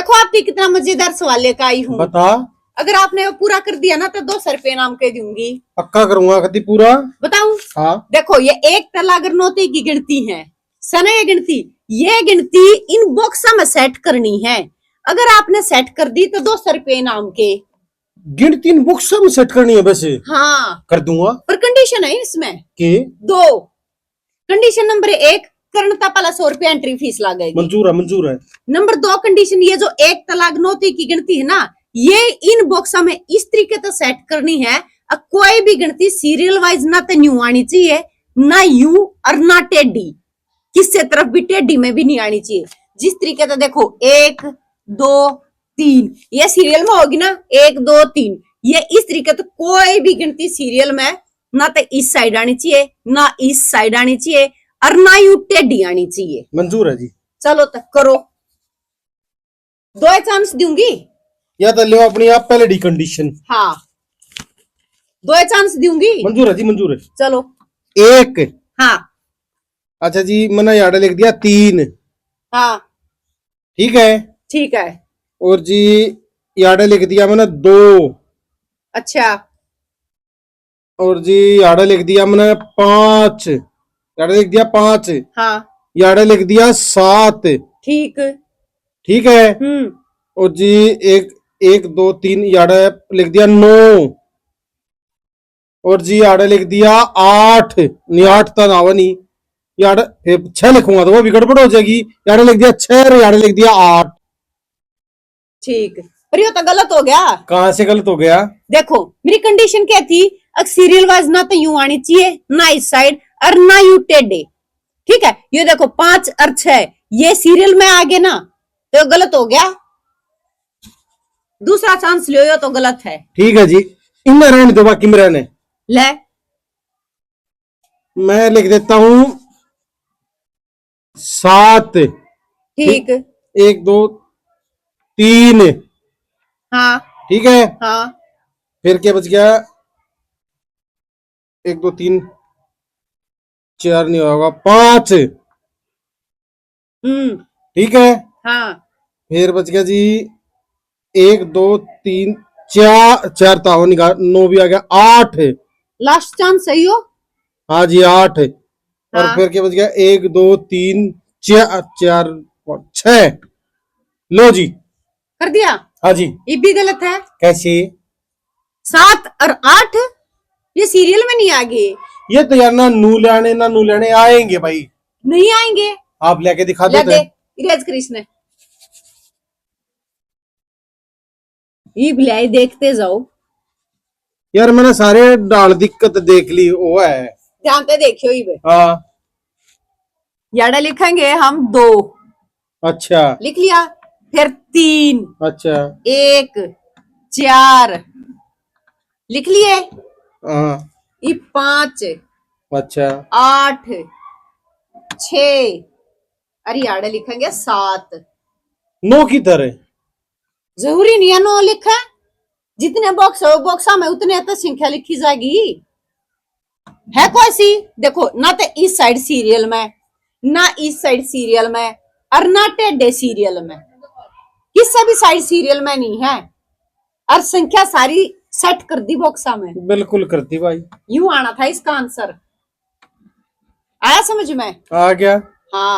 देखो आपकी कितना मजेदार सवाल लेकर आई हूँ। बता। अगर आपने वो पूरा कर दिया ना तो 200 रुपये नाम के दूंगी। पक्का करूंगा कभी पूरा। बताऊं? हाँ। देखो ये एक तला अगर नौते की गिनती है सने ये गिनती इन बॉक्सा में सेट करनी है। अगर आपने सेट कर दी तो 200 रुपये नाम के। गिनती इन बुक्स में सेट करनी है वैसे। हाँ कर दूंगा पर कंडीशन है इसमें के 2। कंडीशन नंबर 1 करनता पहला 100 रुपया एंट्री फीस लगेगी। मंजूर है। नंबर 2 कंडीशन ये जो एक तलाक नौती की गिनती है ना ये इन बॉक्सा में इस तरीके से सेट करनी है कोई भी गिनती सीरियल वाइज ना तो न्यू आनी चाहिए ना यू और ना टेडी, किससे तरफ भी टेडी में भी नहीं आनी चाहिए। जिस तरीके से देखो 1 2 3 ये सीरियल में होगी ना 1 2 3 ये इस तरीके से कोई भी गिनती सीरियल में ना तो इस साइड आनी चाहिए ना इस साइड आनी चाहिए और ना यू टेडी आनी चाहिए। मंजूर है जी। चलो तक करो 2 चांस दूंगी या तो लो अपनी आप पहले डी कंडीशन। हाँ 2 चांस दूंगी। मंजूर है जी मंजूर है। चलो 1। हाँ अच्छा जी मैंने याडा लिख दिया 3। हाँ ठीक है। ठीक है। और जी याडा लिख दिया मैंने 2। अच्छा। और जी याडा लिख दिया मैंने 5। याडा लिख दिया 5। हाँ याडा लिख दिया 7। ठीक। ठीक है। और जी 1 1 2 3 याडा लिख दिया 9। और जी याडा लिख दिया 8। नहीं 8 तो ना नहीं याडा 6 लिखूंगा तो वो भी गड़बड़ हो जाएगी। याडा लिख दिया 6 और याडा लिख दिया 8। ठीक पर ये तो गलत हो गया। कहां से गलत हो गया? देखो मेरी कंडीशन क्या थी सीरियल वाइज ना तो यू आनी चाहिए ना इस साइड और ना यू टेढ़े। ठीक है ये देखो 5 और 6 ये सीरियल में आ गए ना तो गलत हो गया। दूसरा चांस लियो तो गलत है। ठीक है जी इनमें रहने दो बाकी में रहने। ले मैं लिख देता हूं 7। ठीक। 1 2 3। हाँ ठीक है। हाँ फिर क्या बच गया? 1 2 3 4 नहीं होगा 5। ठीक है। हाँ फिर बच गया जी 1 2 3 4 4 तो निकाल 9 भी आ गया 8। लास्ट चांस सही हो। हाँ जी 8। और हाँ। फिर क्या बच गया 1 2 3 4 4 6। लो जी कर दिया। हाँ जी। ये भी गलत है। कैसे? 7 और 8 ये सीरियल में नहीं आ गए। ये तो यार ना नू लेने आएंगे भाई। नहीं आएंगे। आप लेके दिखा ले दो। दे इरेज कृष्ण ये बिलाई देखते जाओ। यार मैंने सारे डाल दिक्कत देख ली वो है। ध्यान से देखियो ये। हाँ याडा लिखेंगे हम 2। अच्छा लिख लिया। फिर 3 अच्छा 1 4 लिख लिए। हाँ ये 5 अच्छा 8 6 अरे याडा लिखेंगे 7। 9 की तरह जरूरी नहीं है 9 लिखा जितने बॉक्स हो बॉक्सा में उतने तो संख्या लिखी जाएगी है कोई सी। देखो ना तो इस साइड सीरियल में ना इस साइड सीरियल में और ना टेढ़े सीरियल में किसी भी साइड सीरियल में नहीं है और संख्या सारी सेट कर दी बॉक्सा में। बिल्कुल करती भाई। यूं आना था इसका आंसर। आया समझ में? आ गया। हाँ